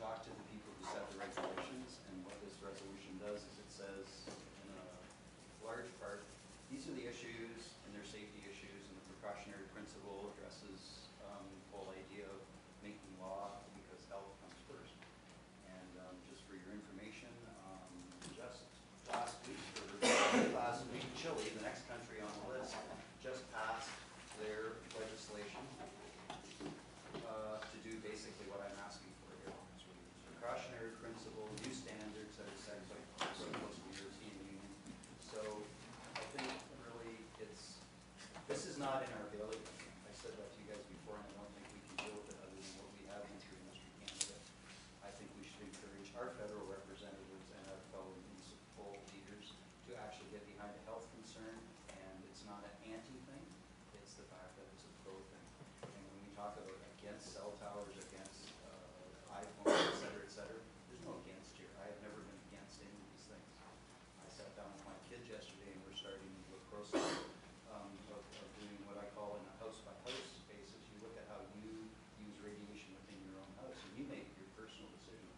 talk to the people who set the regulations, and what this resolution does is it says, in a large part, these are the issues, and they're safety issues, and the precautionary principle addresses the whole idea of making law because health comes first. And just for your information, just last week, Chile, the next country on the list, just passed their legislation to do basically what I'm asking for here. Precautionary principle, new standards that are set by the European Union. So I think really this is not in our bailiwick. I said that to you guys before, and I don't think we can deal with it other than what we have in through Industry Canada. I think we should encourage our federal representatives and our fellow municipal leaders to actually get behind a health concern, and it's not an anti thing, it's the fact that it's a pro thing. And when we talk about against cell towers, against iPhones, et cetera, there's no against here. I have never been against any of these things. I sat down with my kids yesterday and we're starting to do a process of doing what I call in a house-by-house basis. You look at how you use radiation within your own house and you make your personal decisions.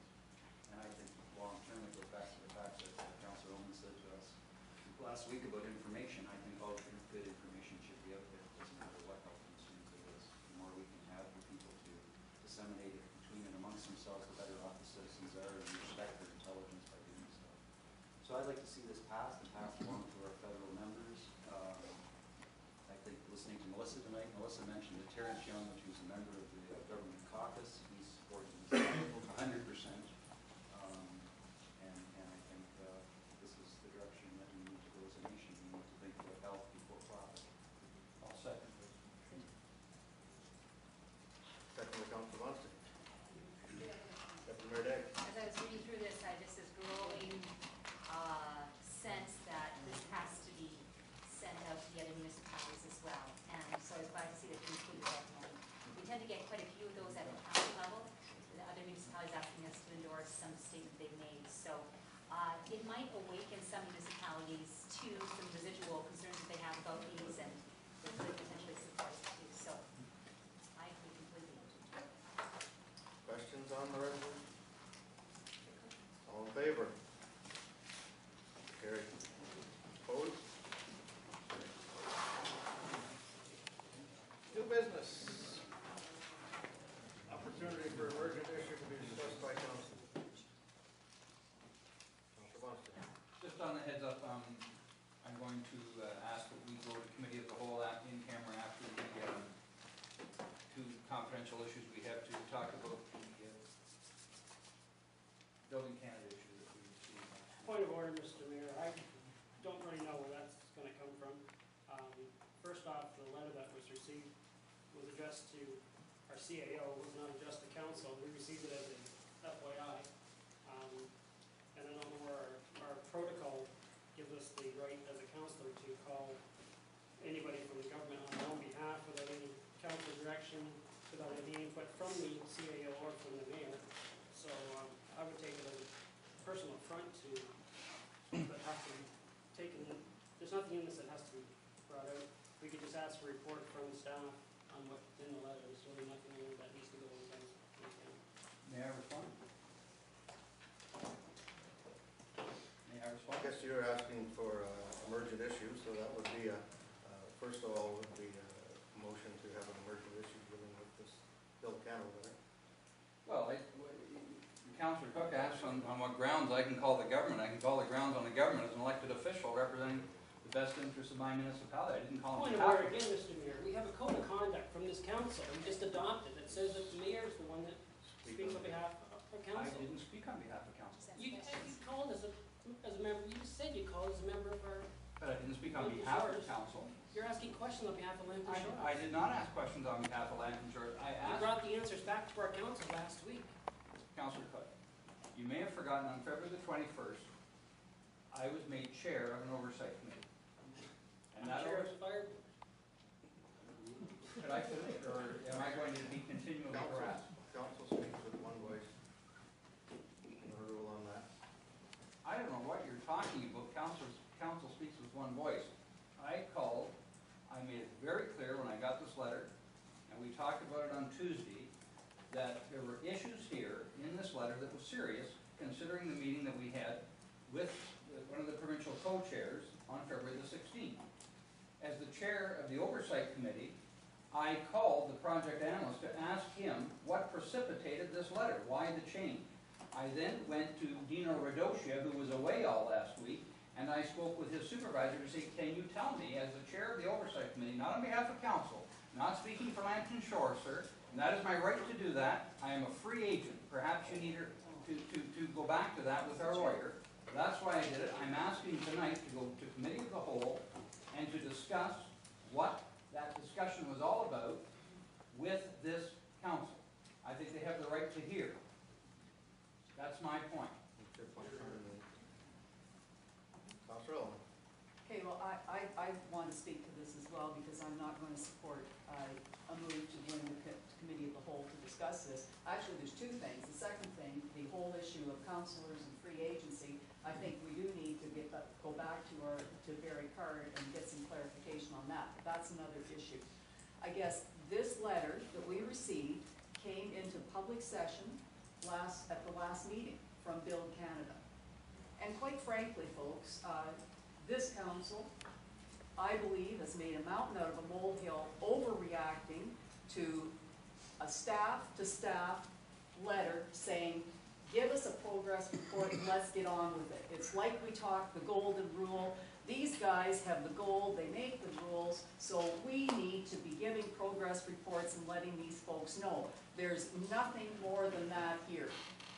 And I think long-term it goes back to the fact that Councillor Oman said to us last week about information. I think all good information should be out there. It doesn't matter what health concerns it is. The more we can have for people to disseminate it between and amongst themselves, the better off the citizens are, and respect their intelligence by doing so. So I'd like to see this passed and passed along to our federal members. I think listening to Melissa tonight, Melissa mentioned that Terrence Young, which was a member of the government caucus, he's supporting this 100%. And I think this is the direction that we need to go as a nation. We need to think about health before profit. I'll second this. Second by Councillor Munson. Deputy Mayor Day. As I was reading through this, I just this growing sense that this has to be sent out to the other municipalities as well. And so I was glad to see that we included that one. We tend to get quite a few of those at the county level. The other municipalities asking us to endorse some statement they've made. So it might awaken some municipalities to some residual concerns that they have about these, and it could potentially support it too. So I agree completely. Questions on the resolution? All in favor? Carried. Opposed? New business. Opportunity for emergent issue to be discussed by council. Councillor Munson. Just on the heads up, I'm going to ask that we go to committee of the whole in camera after the two confidential issues we have to talk about the building Canada issue that we received. Point of order, Mr. Mayor. I don't really know where that's going to come from. First off, the letter that was received was addressed to our CAO, was not addressed to council. We received it as a FYI. And I don't know where our protocol gives us the right as a councillor to call anybody from the government on their own behalf without any council direction, without any input from the CAO or from the mayor. So I would take it as a personal affront to that have to be taken. There's nothing in this that has to be brought out. We could just ask for a report from the staff on what's in the letter. There's really nothing in it that needs to go in the May I respond? May I respond? I guess you're asking for emergent issues, so that would be first of all, would be a motion to have an emergent issue dealing with this Bill Canada letter. Well, Councillor Cook asked on what grounds I can call the government. I can call the grounds on the government as an elected official representing the best interests of my municipality. I didn't call him. Point of order again, Mr. Mayor. We have a code of conduct from this council we just adopted that says that the mayor is the one that speaks on behalf of council. I didn't speak on behalf of council. You called as a member. You said you called as a member of our. But I didn't speak on behalf of council. You're asking questions on behalf of Land and Shores. I did not ask questions on behalf of Land and Shores. I asked. You brought the answers back to our council last week. Councillor Cook, you may have forgotten on February the 21st, I was made chair of an oversight committee. And that chair of the fire board. Could I finish, or am I going to be continually harassed? Council speaks with one voice. No rule on that. I don't know what you're talking about. Council speaks with one voice. I called, I made it very clear when I got this letter, and we talked about it on Tuesday, that there were issues here in this letter that was serious, considering the meeting that we had with one of the provincial co-chairs on February the 16th. As the chair of the Oversight Committee, I called the project analyst to ask him what precipitated this letter, why the change. I then went to Dino Radocia, who was away all last week, and I spoke with his supervisor to say, can you tell me, as the chair of the Oversight Committee, not on behalf of council, not speaking for Lambton Shore, sir, and that is my right to do that. I am a free agent. Perhaps you need to go back to that with our lawyer. That's why I did it. I'm asking tonight to go to committee of the whole and to discuss what that discussion was all about with this council. I think they have the right to hear. That's my point. Councilor Elman. Okay, well, I want to speak to this as well, because I'm not going to support a move to bring the committee of the whole to discuss this. Actually, there's two things. The second thing, the whole issue of councillors and free agency, I think we do need to go back to Barry Card and get some clarification on that. But that's another issue. I guess this letter that we received came into public session at the last meeting from Build Canada. And quite frankly, folks, this council, I believe, has made a mountain out of a molehill, overreacting to a staff-to-staff letter saying, give us a progress report and let's get on with it. It's like we talked the golden rule. These guys have the gold, they make the rules, so we need to be giving progress reports and letting these folks know. There's nothing more than that here.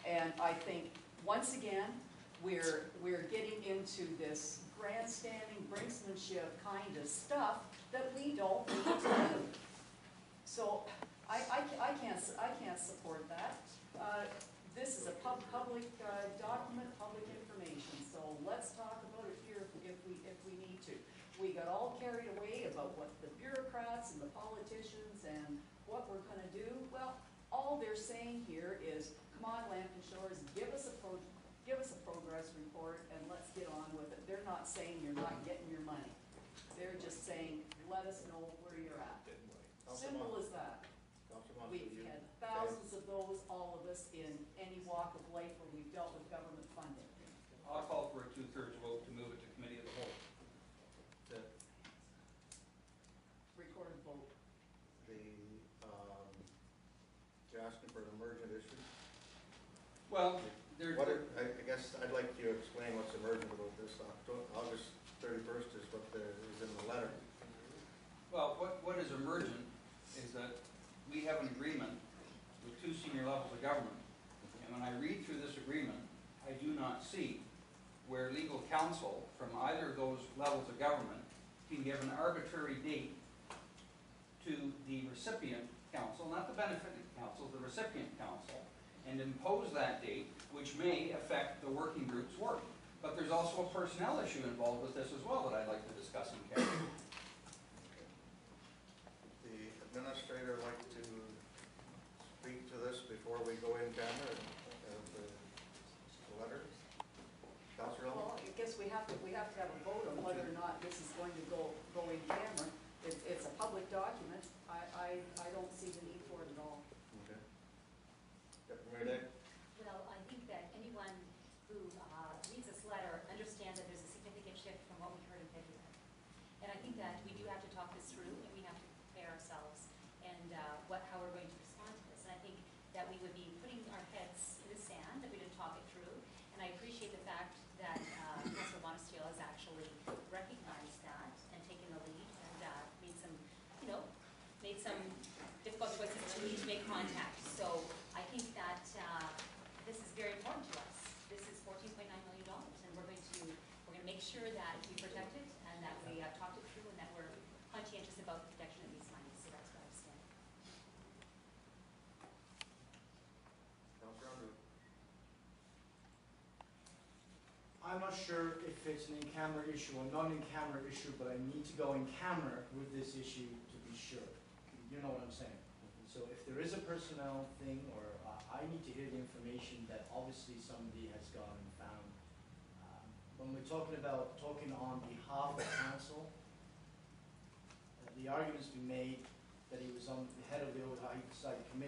And I think, once again, we're getting into this grandstanding, brinksmanship kind of stuff that we don't need to do. So I can't support that. This is a public document, public information. So let's talk about it here if we need to. We got all carried away about what the bureaucrats and the politicians and what we're going to do. Well, all they're saying here is, come on, Lambton Shores, give us a progress report and let's get on with it. They're not saying you're not getting your money. They're just saying, let us know where you're at. Simple as that. We've had thousands of those, all of us, in any walk of life where we've dealt with government funding. I'll call for a 2/3 vote to move it to committee of the whole. Recorded vote. You're asking for an emergent issue? Well, there's... I guess I'd like you to explain what's emergent about this. August 31st is what is in the letter. Well, what is emergent is that we have an agreement with 2 senior levels of government. And when I read through this agreement, I do not see where legal counsel from either of those levels of government can give an arbitrary date to the recipient council, not the benefited council, the recipient council, and impose that date, which may affect the working group's work. But there's also a personnel issue involved with this as well that I'd like to discuss in camera. The administrator like to speak to this before we go in camera and the letter? Councilor Elman? Well, I guess we have to have a vote on whether or not this is going to go in camera. It's a public document. I don't see the need for it at all. Okay. Deputy Mayor Day? Well, I think that anyone who reads this letter understands that there's a significant shift from what we heard in February. And I think that we do have to talk this through, and we have to prepare ourselves and how we're going to respond to this. And I think that we would be putting our heads in the sand if we didn't talk it through. And I appreciate the fact that Councilor Monasterio has actually recognized that and taken the lead and made some difficult choices to need to make contact. So I think that this is very important to us. This is $14.9 million, and we're going to make sure that we protect it and that we have talked it through and that we're conscientious about the protection of these monies. So that's where I stand. Councilor Andrew? I'm not sure if it's an in-camera issue or non-in-camera issue, but I need to go in camera with this issue to be sure. You know what I'm saying? So if there is a personnel thing, or I need to hear the information that obviously somebody has gone and found. When we're talking about talking on behalf of council, the argument's been made that he was on the head of the oversight committee.